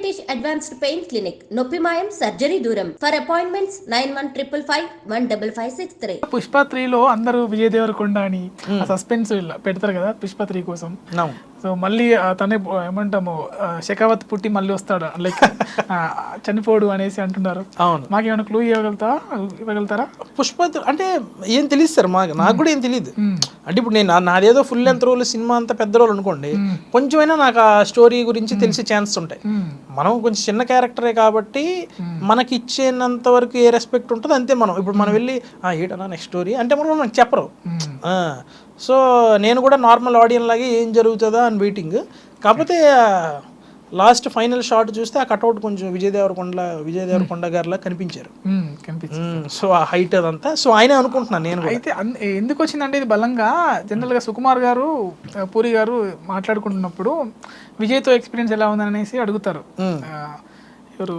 Venkatesh advanced pain clinic, నొప్పి మాయం, surgery దూరం. For appointments 9155515563. పుష్ప 3లో అందరూ విజయ్ దేవరకొండ అని సస్పెన్స్ పెడతారు కదా పుష్ప 3 కోసం. సో మళ్ళీ తనే ఏమంటాము షెకావత్ పుట్టి మళ్ళీ వస్తాడు, లైక్ చనిపోడు అనేసి అంటున్నారు. అవును, మాకేమైనా క్లూ ఇవ్వగలుగుతారా? పుష్ప అంటే ఏం తెలియదు సార్, నాకు కూడా ఏం తెలియదు. అంటే ఇప్పుడు నేను నాదేదో ఫుల్ లెంత్ రోల్, సినిమా అంతా పెద్ద రోల్ అనుకోండి, కొంచెమైనా నాకు ఆ స్టోరీ గురించి తెలిసే ఛాన్స్ ఉంటాయి. మనం కొంచెం చిన్న క్యారెక్టరే కాబట్టి మనకి ఇచ్చేంత వరకు ఏ రెస్పెక్ట్ ఉంటుందో అంతే. మనం ఇప్పుడు మనం వెళ్ళి ఏటన్నా నెక్స్ట్ స్టోరీ అంటే మనకు చెప్పరు. సో నేను కూడా నార్మల్ ఆడియన్స్ లాగే ఏం జరుగుతుందా అని వెయిటింగ్. కాకపోతే లాస్ట్ ఫైనల్ షాట్ చూస్తే ఆ కట్అవుట్ కొంచెం విజయ్ దేవరకొండ గారిలా కనిపించారు. సో ఆ హైట్ అదంతా, సో ఆయనే అనుకుంటున్నాను నేను. అయితే ఎందుకు వచ్చిందంటే ఇది బలంగా జనరల్గా సుకుమార్ గారు, పూరి గారు మాట్లాడుకుంటున్నప్పుడు విజయ్తో ఎక్స్పీరియన్స్ ఎలా ఉందని అనేసి అడుగుతారు. ఎవరు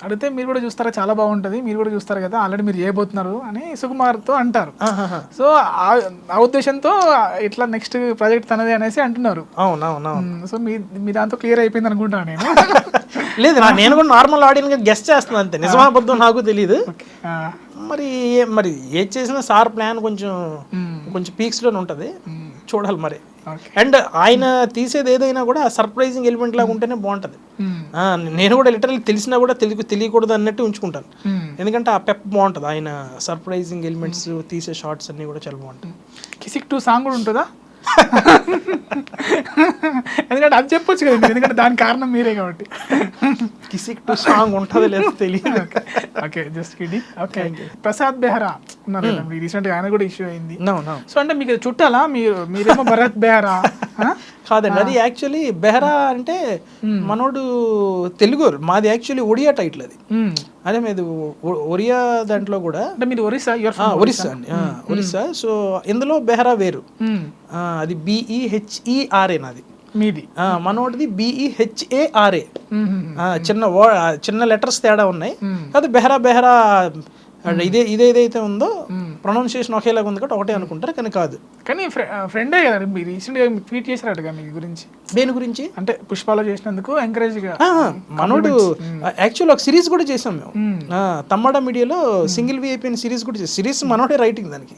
అడిగితే మీరు కూడా చూస్తారా, చాలా బాగుంటుంది, మీరు కూడా చూస్తారు కదా, ఆల్రెడీ మీరు చేయబోతున్నారు అని సుకుమార్తో అంటారు. సో ఆ ఉద్దేశంతో ఇట్లా నెక్స్ట్ ప్రాజెక్ట్ తనదే అనేసి అంటున్నారు. అవునవును. సో మీ దాంతో క్లియర్ అయిపోయింది అనుకుంటాను నేను. లేదు, నేను కూడా నార్మల్ ఆడియన్స్ గెస్ట్ చేస్తున్నాను అంతే, నిజమాబద్ధం నాకు తెలియదు. మరి ఏది చేసినా సార్ ప్లాన్ కొంచెం పీక్స్లోనే ఉంటుంది, చూడాలి మరి. అండ్ ఆయన తీసేది ఏదైనా కూడా సర్ప్రైజింగ్ ఎలిమెంట్ లాగా ఉంటేనే బాగుంటుంది. నేను కూడా లిటరల్లీ తెలిసినా కూడా తెలియకూడదు అన్నట్టు ఉంచుకుంటాను, ఎందుకంటే ఆ పెప్ బాగుంటుంది. ఆయన సర్ప్రైజింగ్ ఎలిమెంట్స్ తీసే షార్ట్స్ అన్ని కూడా చాలా బాగుంటాయి. కిసిక్ 2 సాంగ్ కూడా ఉంటుందా? ఎందుకంటే అది చెప్పొచ్చు కదా, ఎందుకంటే దానికి కారణం మీరే కాబట్టి. కిసిక్ 2 సాంగ్ ఉంటుంది లేదు తెలియదు. Okay, just kidding. Okay, Prasad Behra ఉన్నారు కదా, రీసెంట్గా ఆయన కూడా ఇష్యూ అయింది. సో అంటే మీకు చుట్టాలా? మీరేమో భరత్ బెహ్రా కాదండి, అది యాక్చువల్లీ బెహ్రా అంటే మనోడు తెలుగు, మాది యాక్చువల్లీ ఒడియా టైటిల్ అది. అదే మీది ఒరియా దాంట్లో కూడా అంటే మీరు ఒరిస్సా అండి, ఒరిస్సా. సో ఇందులో బెహ్రా వేరు, అది BEHERA నాది. మీది మనోడిది BEHARA. చిన్న లెటర్స్ తేడా ఉన్నాయి. అది బెహ్రా ఇదేదైతే ఉందో ప్రొనౌన్సియేషన్ ఒకేలాగా ఉంది కాబట్టి ఒకటే అనుకుంటారు, కానీ కాదు. కానీ ఫ్రెండే కదా, మీరు రీసెంట్గా ట్వీట్ చేసినట్టుగా మీ గురించి. దేని గురించి అంటే పుష్పాలో చేసినందుకు ఎంకరేజ్గా. మనోడు యాక్చువల్ ఒక సిరీస్ కూడా చేసాం మేము, తమ్మడ మీడియాలో సింగిల్ VIP అని సిరీస్ కూడా చేసాం. సిరీస్ మనోడే రైటింగ్, దానికి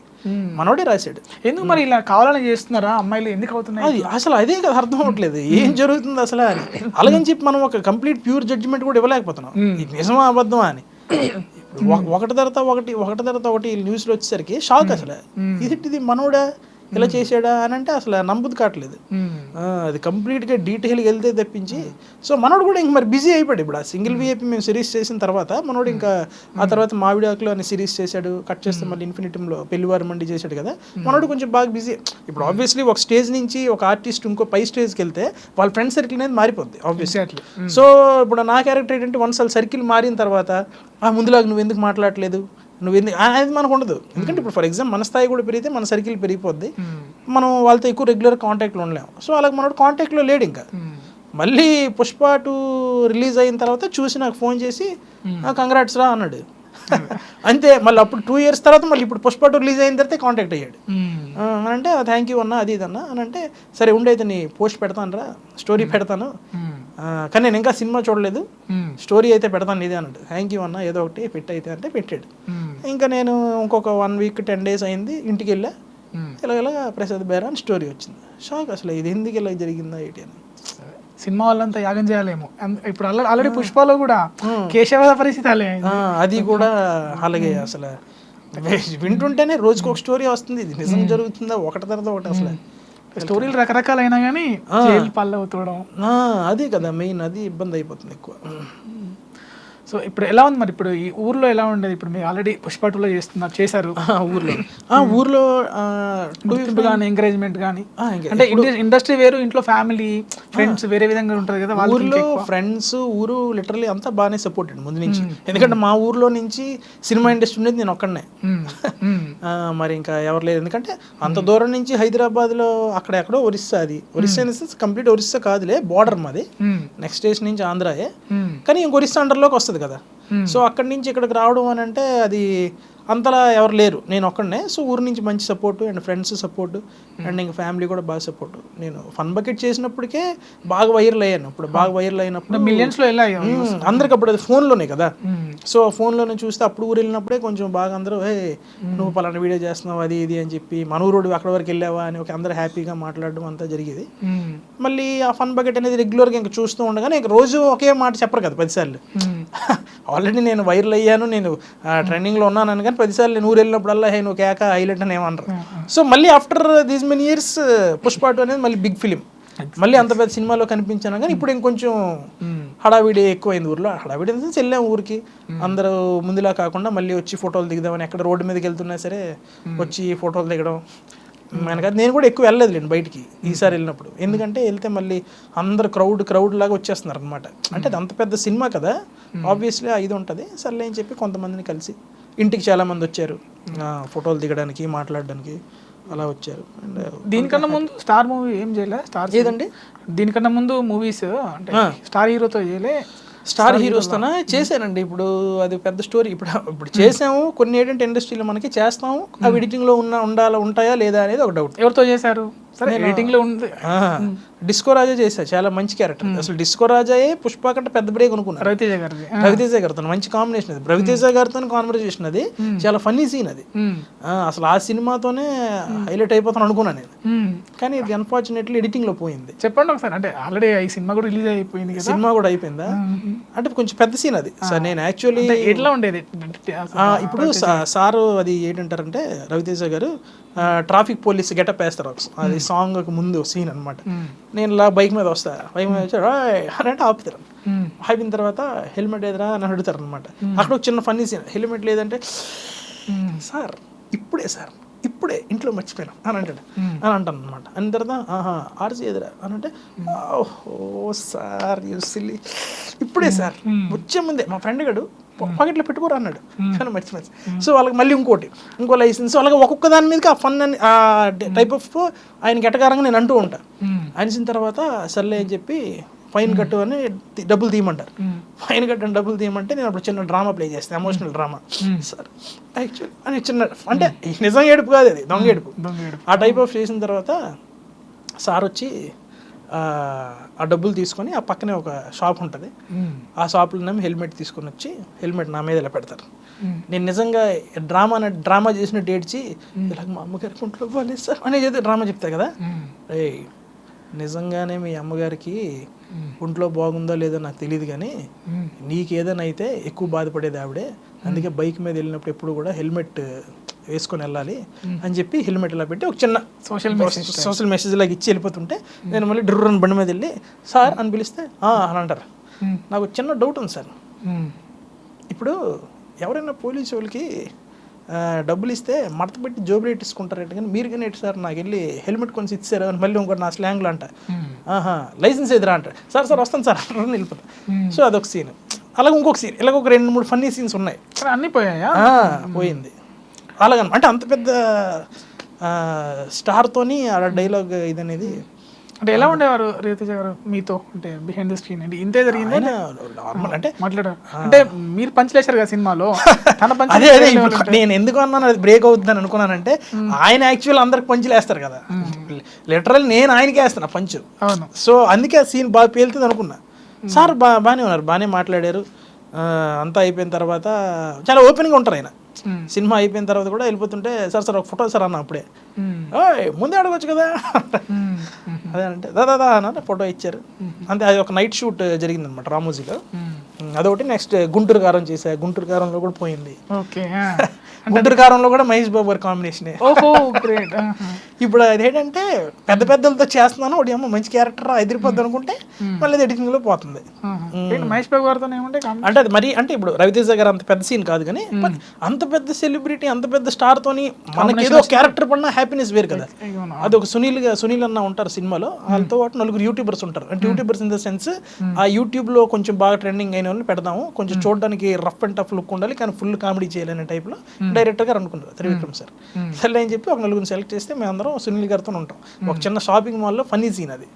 మనోడే రాశాడు. ఎందుకు మరి ఇలా కావాలని చేస్తున్నారా అమ్మాయిలు, ఎందుకు అవుతున్నాయి అది అసలు అదే కదా అర్థం అవ్వట్లేదు, ఏం జరుగుతుంది అసలు అని. అలాగని చెప్పి మనం ఒక కంప్లీట్ ప్యూర్ జడ్జిమెంట్ కూడా ఇవ్వలేకపోతున్నాం, ఇది నిజమా అబద్ధమా అని. ఒకటి తర్వాత ఒకటి న్యూస్లో వచ్చేసరికి షాక్. అసలు ఇది మనోడా ఇలా చేసాడా అని అంటే అసలు నమ్ముది కావట్లేదు. అది కంప్లీట్గా డీటెయిల్గా వెళ్తే తప్పించి. సో మనోడు కూడా ఇంక మరి బిజీ అయిపోయాడు. ఇప్పుడు ఆ సింగిల్ VIP మేము సిరీస్ చేసిన తర్వాత మనోడు ఇంకా ఆ తర్వాత మావిడాకులో అనే సిరీస్ చేశాడు, కట్ చేస్తే మళ్ళీ ఇన్ఫినిటీలో పెళ్లివారు మండి చేశాడు కదా. మనోడు కొంచెం బాగా బిజీ. ఇప్పుడు ఆబ్వియస్లీ ఒక స్టేజ్ నుంచి ఒక ఆర్టిస్ట్ ఇంకో పై స్టేజ్కి వెళ్తే వాళ్ళ ఫ్రెండ్ సర్కిల్ అనేది మారిపోద్ది ఆబ్వియస్లీ. సో ఇప్పుడు నా క్యారెక్టర్ ఏంటంటే వన్స్ వాళ్ళ సర్కిల్ మారిన తర్వాత ముందులాగా నువ్వు ఎందుకు మాట్లాడలేదు, అనేది మనకు ఉండదు. ఎందుకంటే ఇప్పుడు ఫర్ ఎగ్జాంపుల్ మన స్థాయి కూడా పెరిగితే మన సర్కిల్ పెరిగిపోద్ది, మనం వాళ్ళతో ఎక్కువ రెగ్యులర్ కాంటాక్ట్లో ఉండలేము. సో అలాగే మనోడు కాంటాక్ట్లో లేడు. ఇంకా మళ్ళీ పుష్ప 2 రిలీజ్ అయిన తర్వాత చూసి నాకు ఫోన్ చేసి కంగ్రాట్స్ రా అన్నాడు, అంతే. మళ్ళీ అప్పుడు 2 years తర్వాత మళ్ళీ ఇప్పుడు పుష్ప 2 రిలీజ్ అయిన తర్వాత కాంటాక్ట్ అయ్యాడు. అంటే థ్యాంక్ యూ అన్న, అది ఇదన్నా అని అంటే, సరే ఉండైతే నీ పోస్ట్ పెడతాను రా, స్టోరీ పెడతాను, కానీ నేను ఇంకా సినిమా చూడలేదు, స్టోరీ అయితే పెడతాను ఇదే అన్నాడు. థ్యాంక్ యూ అన్న, ఏదో ఒకటి పెట్టయితే అంటే పెట్టాడు. ఇంకా నేను ఇంకొక 1 week 10 days అయింది, ఇంటికి వెళ్ళా, ఇలాగ ప్రసాద్ బెహ్రా అని స్టోరీ వచ్చింది. షాక్, అసలు ఇది ఎందుకు ఇలా జరిగిందా ఏంటి అని. సినిమా వాళ్ళంతా యాగం చేయాలేమో. ఇప్పుడు ఆల్రెడీ పుష్పలో కూడా కేశవ పరిస్థితి అది కూడా అలాగే. అసలు వింటుంటేనే రోజుకి ఒక స్టోరీ వస్తుంది, ఇది నిజం జరుగుతుందా ఒకటి తర్వాత ఒకటి. అసలు స్టోరీలు రకరకాలైనా కానీ పళ్ళు అవుతూడడం అదే కదా మెయిన్, అది ఇబ్బంది అయిపోతుంది ఎక్కువ. సో ఇప్పుడు ఎలా ఉంది మరి, ఇప్పుడు ఈ ఊర్లో ఎలా ఉండేది? ఇప్పుడు మీరు ఆల్రెడీ పుష్ప 2లో చేశారు ఊర్లో కానీ ఎంకరేజ్మెంట్ కానీ, అంటే ఇండస్ట్రీ వేరు, ఇంట్లో ఫ్యామిలీ ఫ్రెండ్స్ వేరే విధంగా ఉంటుంది కదా. ఊర్లో ఫ్రెండ్స్ ఊరు లిటరల్లీ అంతా బాగానే సపోర్టెడ్ ముందు నుంచి, ఎందుకంటే మా ఊర్లో నుంచి సినిమా ఇండస్ట్రీ ఉండేది నేను ఒక్కడనే, మరి ఇంకా ఎవరు లేదు. ఎందుకంటే అంత దూరం నుంచి హైదరాబాద్లో అక్కడెక్కడో ఒరిస్సా, అది ఒరిస్సా కంప్లీట్ ఒరిస్సా కాదులే, బార్డర్ మాది, నెక్స్ట్ స్టేషన్ నుంచి ఆంధ్రాయే, కానీ ఇంక ఒరిస్సా అండర్లోకి వస్తుంది కదా. సో అక్కడి నుంచి ఇక్కడికి రావడం అని అంటే అది అంతలా ఎవరు లేరు, నేను ఒక్కడనే. సో ఊరి నుంచి మంచి support and friends support and ఇంకా ఫ్యామిలీ కూడా బాగా సపోర్టు. నేను ఫన్ బకెట్ చేసినప్పటికే బాగా వైరల్ అయ్యాను. ఇప్పుడు బాగా వైరల్ అయినప్పుడు మిలియన్స్లో ఎలా అందరికి అప్పుడు అది ఫోన్లోనే కదా, సో ఫోన్లోనే చూస్తే అప్పుడు ఊరు వెళ్ళినప్పుడే కొంచెం బాగా అందరూ నువ్వు పలానా వీడియో చేస్తున్నావు అది ఇది అని చెప్పి, మన ఊరోడు అక్కడ వరకు వెళ్ళావా అని ఒక అందరూ హ్యాపీగా మాట్లాడడం అంతా జరిగేది. మళ్ళీ ఆ ఫన్ బకెట్ అనేది రెగ్యులర్గా ఇంకా చూస్తూ ఉండగానే ఇంక రోజు ఒకే మాట చెప్పరు కదా 10 సార్లు. ఆల్రెడీ నేను వైరల్ అయ్యాను, నేను ట్రెండింగ్లో ఉన్నాను కానీ 10 సార్లు నేను ఊరు వెళ్ళినప్పుడల్లా నువ్వు కేక హైలైట్ అని ఏమన్నారు. సో మళ్ళీ after these many years Pushpa 2 అనేది మళ్ళీ బిగ్ ఫిలిం, మళ్ళీ అంత పెద్ద సినిమాలో కనిపించాను. కానీ ఇప్పుడు ఇంకొంచెం హడావిడి ఎక్కువైంది ఊర్లో. హడావిడి అంటే వెళ్ళాము ఊరికి, అందరూ ముందులా కాకుండా మళ్ళీ వచ్చి ఫోటోలు దిగుదామని, ఎక్కడ రోడ్డు మీదకి వెళ్తున్నా సరే వచ్చి ఫోటోలు దిగడం. మనకది నేను కూడా ఎక్కువ వెళ్ళలేదులేండి బయటికి ఈసారి వెళ్ళినప్పుడు, ఎందుకంటే వెళ్తే మళ్ళీ అందరు క్రౌడ్ లాగా వచ్చేస్తున్నారు అనమాట. అంటే అది అంత పెద్ద సినిమా కదా, ఆబ్వియస్లీ ఇది ఉంటుంది. సర్లే అని చెప్పి కొంతమందిని కలిసి, ఇంటికి చాలామంది వచ్చారు ఫోటోలు దిగడానికి మాట్లాడడానికి అలా వచ్చారు. అండ్ దీనికన్నా ముందు స్టార్ మూవీ ఏం చేయలే? స్టార్ ఏదండి? దీనికన్నా ముందు మూవీస్ అంటే స్టార్ హీరోతో చేయలే? స్టార్ హీరోస్తోనే చేశానండి. ఇప్పుడు అది పెద్ద స్టోరీ. ఇప్పుడు చేసాము కొన్ని ఏంటంటే ఇండస్ట్రీలో మనకి చేస్తాము, అవి ఎడిటింగ్లో ఉంటాయా లేదా అనేది ఒక డౌట్. ఎవరితో చేశారు? సరే ఎడిటింగ్లో ఉంది. డిస్కో రాజా చేశా, చాలా మంచి క్యారెక్టర్. అసలు డిస్కో రాజాయే పుష్ప కంటే పెద్ద బ్రేక్ అనుకున్నాను. రవితేజ గారితో మంచి కాంబినేషన్ అది, రవితేజ గారితో కాన్వర్జేషన్ అది చాలా ఫన్నీ సీన్ అది. అసలు ఆ సినిమాతోనే హైలైట్ అయిపోతాను అనుకున్నాను నేను, కానీ ఇది అన్ఫార్చునేట్లీ ఎడిటింగ్ లో పోయింది. చెప్పండి ఒకసారి. అంటే ఆల్రెడీ ఈ సినిమా కూడా రిలీజ్ అయిపోయింది కదా? సినిమా కూడా అయిపోయిందా? అంటే కొంచెం పెద్ద సీన్ అది సార్. నేను యాక్చువల్లీ ఎట్లా ఉండేది ఇప్పుడు సారు అది ఏంటంటారంటే రవితేజ గారు ట్రాఫిక్ పోలీస్ గెటప్ వేస్తారు అది సాంగ్ ముందు సీన్ అనమాట. నేను ఇలా బైక్ మీద వస్తా, బైక్ మీద వచ్చాడు అంటే ఆపుతారు. ఆపిన తర్వాత హెల్మెట్ ఏదరా అని అడుగుతారు అనమాట. అక్కడ ఒక చిన్న ఫన్నీ సీన్, హెల్మెట్ లేదంటే సార్ ఇప్పుడే ఇంట్లో మర్చిపోయాను అని అంటాడు అని అంటాను అనమాట. అన్న తర్వాత ఆర్సీ ఎదురా అని అంటే ఓహో సార్ యూసిల్లీ ఇప్పుడే సార్ వచ్చే ముందే మా ఫ్రెండ్ గడు పాకెట్లో పెట్టుకోరు అన్నాడు కానీ మర్చిపోయి. సో వాళ్ళకి మళ్ళీ ఇంకో లైసెన్స్, అలాగే ఒక్కొక్క దాని మీదకి ఆ ఫన్ అని ఆ టైప్ ఆఫ్ ఆయనకి ఎటకారంగా నేను అంటూ ఉంటా. అనిసిన తర్వాత సర్లే అని చెప్పి ఫైన్ కట్టు అని డబ్బులు తీయమంటారు. ఫైన్ కట్టు అని డబ్బులు తీయమంటే నేను అప్పుడు చిన్న డ్రామా ప్లే చేస్తాను, ఎమోషనల్ డ్రామా. సార్ యాక్చువల్లీ అని చిన్న, అంటే నిజంగా ఏడుపు కాదు అది, దొంగ ఏడుపు. ఆ టైప్ ఆఫ్ చేసిన తర్వాత సార్ వచ్చి ఆ డబ్బులు తీసుకొని ఆ పక్కనే ఒక షాప్ ఉంటుంది, ఆ షాప్లో హెల్మెట్ తీసుకొని వచ్చి హెల్మెట్ నా మీద ఇలా పెడతారు. నేను నిజంగా డ్రామా చేసినట్టు ఏడ్చి ఇలాగ మా అమ్మగారికి ఒంట్లో బాగాలేదు సార్ అనేది డ్రామా చెప్తారు కదా, నిజంగానే మీ అమ్మగారికి ఒంట్లో బాగుందో లేదో నాకు తెలియదు కానీ నీకు ఏదైనా అయితే ఎక్కువ బాధపడేది ఆవిడే, అందుకే బైక్ మీద వెళ్ళినప్పుడు ఎప్పుడు కూడా హెల్మెట్ వేసుకొని వెళ్ళాలి అని చెప్పి హెల్మెట్ ఇలా పెట్టి ఒక చిన్న సోషల్ మెసేజ్ లాగా ఇచ్చి వెళ్ళిపోతుంటే నేను మళ్ళీ డ్రన్ బండి మీద వెళ్ళి సార్ అని పిలిస్తే అని అంటారు. నాకు చిన్న డౌట్ ఉంది సార్, ఇప్పుడు ఎవరైనా పోలీసు వాళ్ళకి డబ్బులు ఇస్తే మడత పెట్టి జోబులు ఎట్టించుకుంటారు కానీ మీరు కానీ ఎట్టు సార్ నాకు వెళ్ళి హెల్మెట్ కొనిసి ఇచ్చారు అని మళ్ళీ ఇంకోటి నా స్లాంగ్లో అంట లైసెన్స్ ఎదురా అంటారు. సార్ వస్తాను సార్ వెళ్ళిపోతాను. సో అదొక సీన్. అలాగే ఇంకొక సీన్, ఇలాగ ఒక 2-3 ఫన్నీ సీన్స్ ఉన్నాయి. అన్నీ పోయాయా? పోయింది అలాగ. అంటే అంత పెద్ద స్టార్తోని ఆ డైలాగ్ ఇది అనేది. అంటే ఎలా ఉండేవారు రవితేజ గారు మీతో, అంటే బిహైండ్ ద స్క్రీన్ అంటే ఇంతే జరిగింది నార్మల్ అంటే మాట్లాడారు? అంటే మీరు పంచలేశారు కదా సినిమాలో, అదే నేను ఎందుకు అన్నాను అది బ్రేక్ అవుతుందని అనుకున్నానంటే ఆయన యాక్చువల్ అందరికి పంచులు వేస్తారు కదా, లిటరల్ నేను ఆయనకి వేస్తాను పంచు. సో అందుకే ఆ సీన్ బాగా పేలుతుంది అనుకున్నా. సార్ బాగానే ఉన్నారు, బాగానే మాట్లాడారు. అంతా అయిపోయిన తర్వాత చాలా ఓపెన్గా ఉంటారు ఆయన. సినిమా అయిపోయిన తర్వాత కూడా వెళ్ళిపోతుంటే సార్ ఒక ఫోటో సార్ అన్న అప్పుడే ముందే అడగచ్చు కదా అదే అంటే దాదా అన్న ఫోటో ఇచ్చారు అంతే. అది ఒక నైట్ షూట్ జరిగింది అనమాట రామోజీలో, అదొకటి. నెక్స్ట్ గుంటూరు కారం చేశా, గుంటూరు కారంలో కూడా పోయింది. గుంటూరు కారంలో కూడా మహేష్ బాబు గారి కాంబినేషనే. ఇప్పుడు అదేంటంటే పెద్దలతో చేస్తున్నాను, ఒకటి ఏమో మంచి క్యారెక్టర్ ఎదిరిపోద్ది అనుకుంటే మళ్ళీ ఎడిటింగ్ లో పోతుంది. మహేష్ బాబు గారితో అంటే అది మరి అంటే ఇప్పుడు రవితేజ గారు అంత పెద్ద సీన్ కాదు కానీ అంత పెద్ద సెలబ్రిటీ అంత పెద్ద స్టార్ తోని మనకి ఏదో క్యారెక్టర్ పడిన హ్యాపీనెస్ వేరు కదా. అది ఒక సునీల్ అన్న ఉంటారు సినిమాలో, వాళ్ళతో పాటు 4 యూట్యూబర్స్ ఉంటారు. అంటే యూట్యూబర్స్ ఇన్ ద సెన్స్ ఆ యూట్యూబ్ లో కొంచెం బాగా ట్రెండింగ్ అయిన వాళ్ళని పెడదాము, కొంచెం చూడడానికి రఫ్ అండ్ టఫ్ లుక్ ఉండాలి కానీ ఫుల్ కామెడీ చేయాలనే టైప్ లో డైరెక్టర్ గారు అనుకున్నారు త్రివిక్రమ్ సార్. సరే అని చెప్పి ఒక 4 సెలెక్ట్ చేస్తే మేమందరం సునీల్ గారితో ఉంటాం. ఒక చిన్న షాపింగ్ మాల్లో ఫన్నీ సీన్ అది.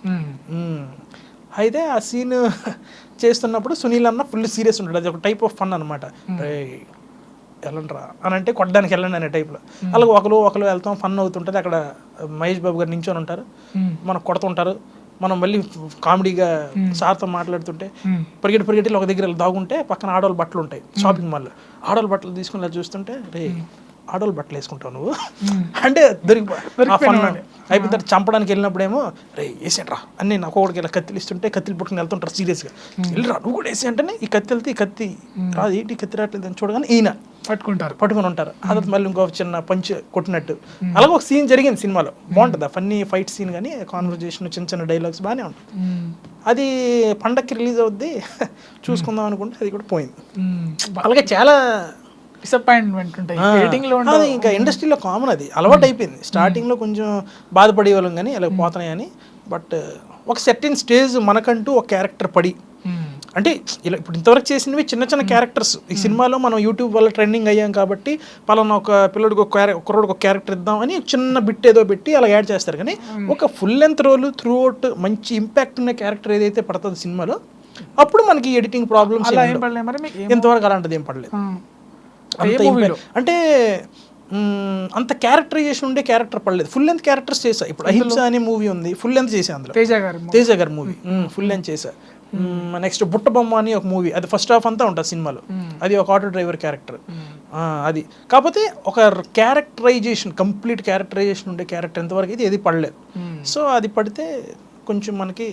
అయితే ఆ సీన్ చేస్తున్నప్పుడు సునీల్ అన్న ఫుల్ సీరియస్ ఉంటాడు, అది ఒక టైప్ ఆఫ్ ఫన్ అనమాట. వెళ్ళండిరా అని అంటే కొట్టడానికి వెళ్ళండి అనే టైప్లో. అలాగే ఒకరు వెళ్తాం, ఫన్ అవుతుంటుంది. అక్కడ మహేష్ బాబు గారు నించొని ఉంటారు, మనకు కొడుతుంటారు. మనం మళ్ళీ కామెడీగా సార్తో మాట్లాడుతుంటే పరిగెట్టి ఒక దగ్గర దాగుంటే పక్కన ఆడవాళ్ళ బట్టలు ఉంటాయి షాపింగ్ మాల్లో. ఆడవాళ్ళ బట్టలు తీసుకుని చూస్తుంటే రే ఆడవాళ్ళ బట్టలు వేసుకుంటావు నువ్వు అంటే ఫన్ అయిపోయిన తర్వాత చంపడానికి వెళ్ళినప్పుడేమో రే వేసేట్రా అన్నీ నాకు ఒకటికి ఇలా కత్తిలు ఇస్తుంటే కత్తిలు పుట్టుకుని వెళ్తుంటారు సీరియస్గా. వెళ్ళిరా నువ్వు కూడా వేసి అంటేనే ఈ కత్తి వెళ్తే ఈ కత్తి రాదు ఏంటి కత్తి రావట్లేదు అని చూడగానే ఈయన పట్టుకుని ఉంటారు. అదే మళ్ళీ ఇంకో చిన్న పంచ్ కొట్టినట్టు అలాగే ఒక సీన్ జరిగింది సినిమాలో. బాగుంటుంది ఫన్నీ ఫైట్ సీన్, కానీ కాన్వర్జేషన్ చిన్న డైలాగ్స్ బాగానే ఉంటుంది. అది పండక్కి రిలీజ్ అవుద్ది చూసుకుందాం అనుకుంటే అది కూడా పోయింది. అలాగే చాలా డిసప్పాయింట్మెంట్ ఉంటాయి అది ఇంకా ఇండస్ట్రీలో కామన్, అది అలవాటు అయిపోయింది. స్టార్టింగ్లో కొంచెం బాధపడే వాళ్ళం కానీ అలా పోతున్నాయని. బట్ ఒక సెర్టైన్ స్టేజ్ మనకంటూ ఒక క్యారెక్టర్ పడి, అంటే ఇలా ఇప్పుడు ఇంతవరకు చేసినవి చిన్న క్యారెక్టర్స్ ఈ సినిమాలో మనం యూట్యూబ్ వల్ల ట్రెండింగ్ అయ్యాం కాబట్టి పలానా ఒక పిల్లడికి ఒక క్యారెక్టర్ ఇద్దామని చిన్న బిట్ ఏదో పెట్టి అలా యాడ్ చేస్తారు. కానీ ఒక full length role throughout మంచి ఇంపాక్ట్ ఉన్న క్యారెక్టర్ ఏదైతే పడుతుంది సినిమాలో, అప్పుడు మనకి ఎడిటింగ్ ప్రాబ్లమ్స్ ఇంతవరకు అలాంటిది ఏం పడలేదు. అంటే అంత క్యారెక్టరైజేషన్ ఉండే క్యారెక్టర్ పడలేదు. ఫుల్ లెంత్ క్యారెక్టర్స్ చేసా. ఇప్పుడు అహింస అనే మూవీ ఉంది, ఫుల్ లెంత్ చేసా. అందులో తేజ గారి మూవీ ఫుల్ లెంత్ చేసా. నెక్స్ట్ బుట్టబొమ్మ అని ఒక మూవీ, అది ఫస్ట్ హాఫ్ అంతా ఉంటుంది సినిమాలో. అది ఒక ఆటో డ్రైవర్ క్యారెక్టర్. అది కాకపోతే ఒక క్యారెక్టరైజేషన్, కంప్లీట్ క్యారెక్టరైజేషన్ ఉండే క్యారెక్టర్ ఎంతవరకు అయితే ఏది పడలేదు. సో అది పడితే కొంచెం మనకి